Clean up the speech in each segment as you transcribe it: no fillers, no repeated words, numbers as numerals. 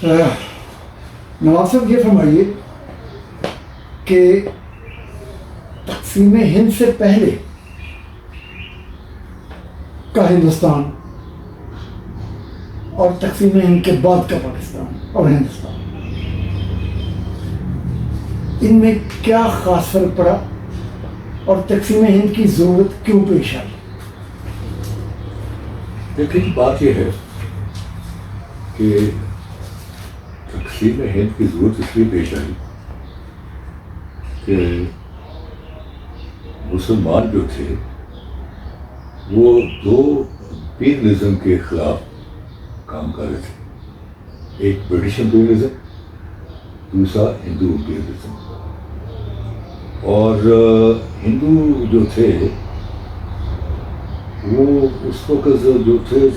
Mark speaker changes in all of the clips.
Speaker 1: نواب صاحب یہ فرمائیے کہ تقسیم ہند سے پہلے کا ہندوستان اور تقسیم ہند کے بعد کا پاکستان اور ہندوستان، ان میں کیا خاص فرق پڑا اور تقسیم ہند کی ضرورت کیوں پیش آئی؟
Speaker 2: دیکھیں بات یہ ہے کہ تقسیم ہند کی ضرورت اس لیے پیش آئی کہ مسلمان جو تھے وہ دو پیرنزم کے خلاف کام کر رہے تھے، ایک برٹش امپیریلزم، دوسرا ہندو امپیریلزم. اور ہندو جو تھے وہ اس وقت جو تھے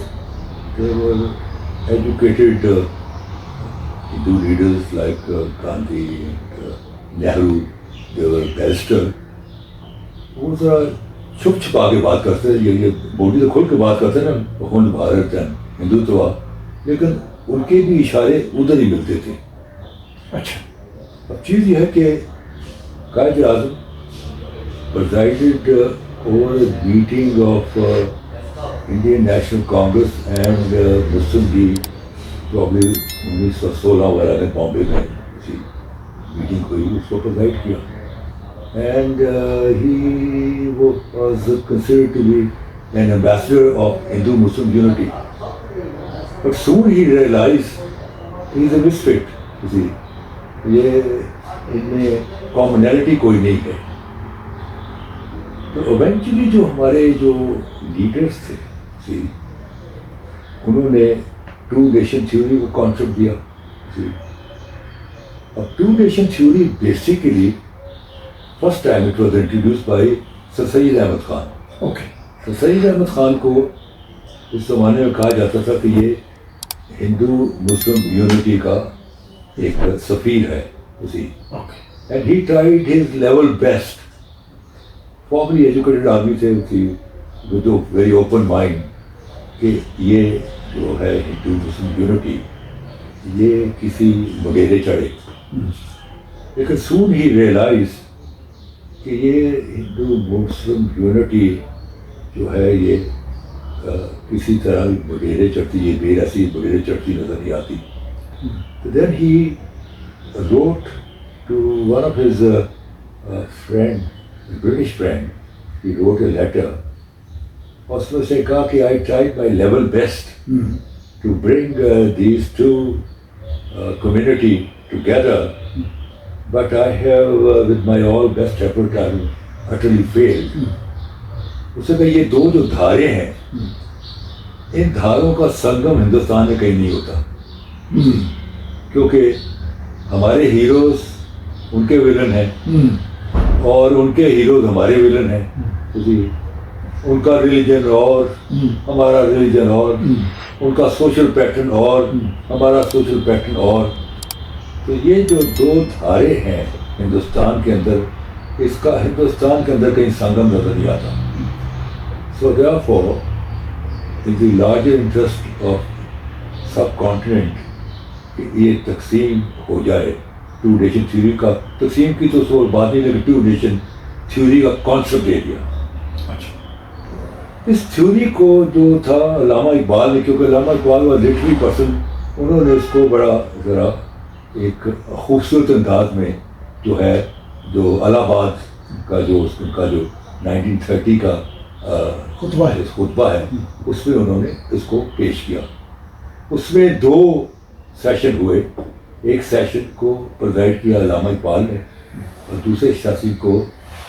Speaker 2: educated Hindu leaders like Gandhi Nehru, barrister. وہ ذرا چھپ چھپا کے بات کرتے ہیں، یہ بوڈی سے کھل کے بات کرتے ہیں نا، اخوند بھارت ہندوتوا، لیکن ان کے بھی اشارے ادھر ہی ملتے تھے.
Speaker 1: اچھا،
Speaker 2: اب چیز یہ ہے کہ Quaid Azam presided over a meeting of Indian National Congress and Muslim League, probably 1916 وغیرہ میں بامبے میں کسی میٹنگ ہوئی، اس کو پرزائڈ کیا. And he was considered to be an ambassador of Hindu-Muslim unity. But soon he realized he is a misfit. You see, یہ ان میں commonality کوئی نہیں ہے. تو ایونچولی جو ہمارے جو لیڈرس تھے انہوں نے ٹو نیشن تھیوری کو کانسیپٹ دیا. اب two nation theory basically first time it was introduced by sir Syed Ahmad Khan.
Speaker 1: Okay,
Speaker 2: sir Syed Ahmad Khan کو اس زمانے میں کہا جاتا تھا کہ یہ ہندو مسلم یونٹی کا ایک سفیر ہے. And he tried his level best. Formerly educated آدمی تھے with a very open mind کہ یہ جو ہے ہندو مسلم یونٹی یہ کسی وغیرہ چڑھے. لیکن soon he realized کہ یہ ہندو مسلم یونٹی جو ہے یہ کسی طرح وغیرہ چڑھتی، یہ بے رسی وغیرہ چڑھتی نظر نہیں آتی. Then he wrote to one of his friend, his British friend, he wrote a letter. اور اس میں سے کہا کہ I tried my level best to bring these two community together, but I have with my all best effort I have utterly failed. اس نے کہا یہ دو جو دھارے ہیں ان دھاروں کا سنگم ہندوستان میں کہیں نہیں ہوتا، کیونکہ ہمارے ہیروز ان کے ولن ہیں اور ان کے ہیروز ہمارے ولن ہیں. ان کا ریلیجن اور ہمارا ریلیجن اور ان کا سوشل پیٹرن اور ہمارا سوشل پیٹرن اور. تو یہ جو دو دھارے ہیں ہندوستان کے اندر، اس کا ہندوستان کے اندر کہیں سنگم نظر نہیں آتا. سو therefore in the larger interest of sub continent کہ یہ تقسیم ہو جائے، ٹو نیشن تھیوری کا تقسیم کی تو سو بات نہیں، لیکن ٹو نیشن تھیوری کا کانسیپٹ دے دیا. اس تھیوری کو جو تھا علامہ اقبال نے، کیونکہ علامہ اقبال واز لٹری پرسن، انہوں نے اس کو بڑا ذرا ایک خوبصورت انداز میں جو ہے جو الہ آباد کا جو ان کا جو 1930 کا خطبہ ہے اس میں انہوں نے اس کو پیش کیا. اس میں دو سیشن ہوئے، ایک سیشن کو پرزائڈ کیا علامہ اقبال نے اور دوسرے سیشن کو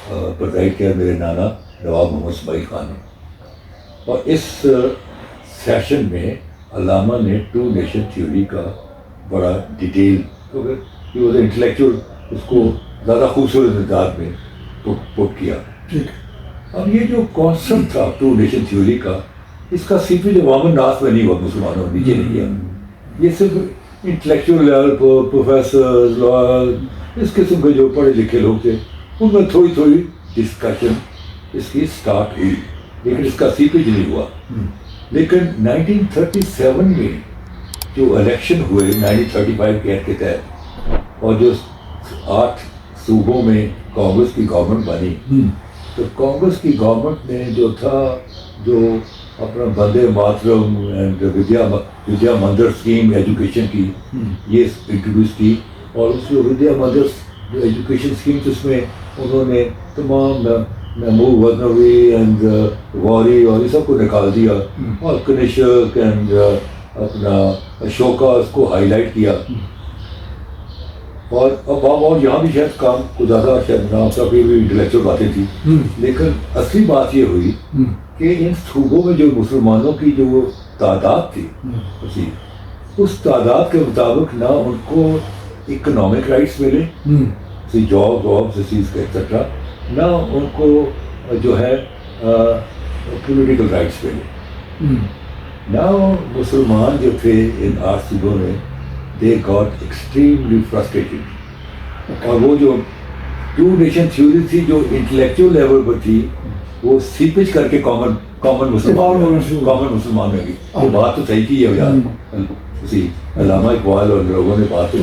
Speaker 2: پرزائڈ کیا میرے نانا نواب محمد اسماعیل خان نے. اور اس سیشن میں علامہ نے ٹو نیشن تھیوری کا بڑا ڈیٹیل، کیونکہ وہ انٹلیکچوئل، اس کو زیادہ خوبصورت انداز میں پٹ کیا. اب یہ جو کانسیپٹ تھا ٹو نیشن تھیوری کا، اس کا صرف عوام الناس میں نہیں ہوا، مسلمانوں نیچے نہیں گیا. یہ صرف انٹلیکچوئل لیول پر پروفیسر لائر اس قسم کے جو پڑھے لکھے لوگ تھے ان میں تھوڑی تھوڑی ڈسکشن اس کی اسٹارٹ ہوئی، لیکن اس کا سیپیج نہیں ہوا. لیکن 1937 میں جو الیکشن ہوئے 1935 کے ایکٹ کے تحت اور جو 8 صوبوں میں کانگریس کی گورنمنٹ بنی، تو کانگریس کی گورنمنٹ نے جو تھا جو اپنا وندے ماترم اینڈ ودیا مندر اسکیم ایجوکیشن کی یہ انٹروڈیوس کی، اور اس میں ودیا مندر جو ایجوکیشن اسکیم تھی اس میں انہوں نے تمام محمود غزنوی اینڈ غوری اور یہ سب کو نکال دیا، اور کنشک اینڈ اپنا اشوکا اس کو ہائی لائٹ کیا، اور اور یہاں بھی شاید کام کو زیادہ شاید نام کا بھی انٹلیکچوئل باتیں تھیں، لیکن اصلی بات یہ ہوئی کہ ان صوبوں میں جو مسلمانوں کی جو تعداد تھی اس تعداد کے مطابق نہ ان کو اکنامک رائٹس ملے، جابس ایکسیٹرا، نہ ان کو جو ہے پولیٹیکل رائٹس ملے، نہ مسلمان جو تھے ان 8 صوبوں میں دے گاٹ ایکسٹریملی فرسٹریٹڈ، اور وہ جو ٹو نیشن تھیوری تھی جو انٹلیکچوئل لیول پر تھی وہ سیپیج کر کے کامن مسلمان میں گئی۔ وہ بات تو صحیح کی ہے یار، اسی علامہ اقبال اور لوگوں نے بات